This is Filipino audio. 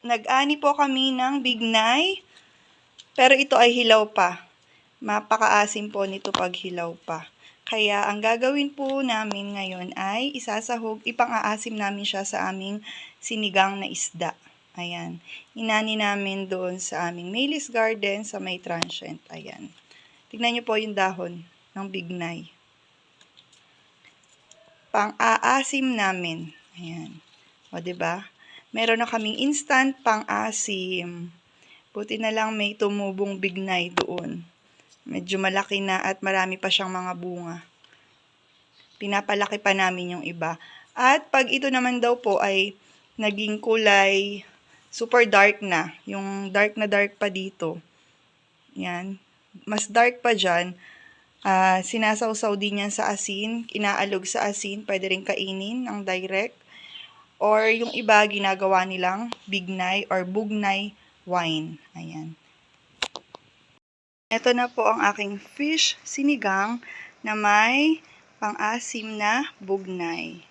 Nag-ani po kami ng bignay, pero ito ay hilaw pa. Mapakaasim po nito pag hilaw pa. Kaya ang gagawin po namin ngayon ay isasahog, ipang-aasim namin siya sa aming sinigang na isda. Ayan. Inani namin doon sa aming Maylis Garden sa may transient. Ayan. Tignan niyo po yung dahon ng bignay. Pang-aasim namin. Ayan. O, diba? Meron na kaming instant pang-asim. Buti na lang may tumubong bignay doon. Medyo malaki na at marami pa siyang mga bunga. Pinapalaki pa namin yung iba. At pag ito naman daw po ay naging kulay super dark na. Yung dark na dark pa dito. Yan. Mas dark pa dyan. Sinasawsaw din yan sa asin. Inaalog sa asin. Pwede rin kainin ng direct. Or yung iba, ginagawa nilang bignay or bugnay wine. Ayan. Ito na po ang aking fish sinigang na may pang-asim na bugnay.